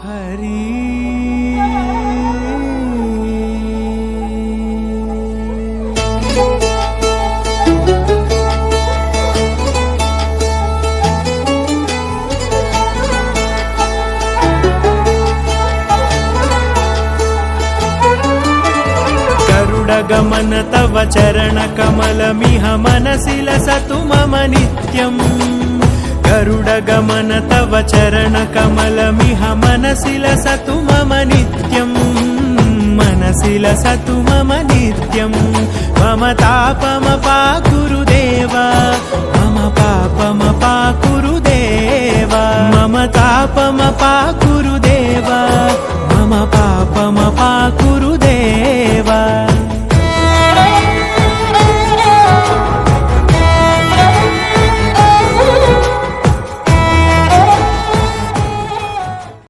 హరి गमन तव चरण कमलमिह मनसि लसतु मम नित्यम् गरुड गमन तव चरण कमलमिह मनसि लसतु मम नित्यम् मनसि लसतु मम नित्यम् मम तापमपाकुरु देवा मम पापमपाकुरु देवा मम तापमपाकुरु देवा मम पापमपाकुरु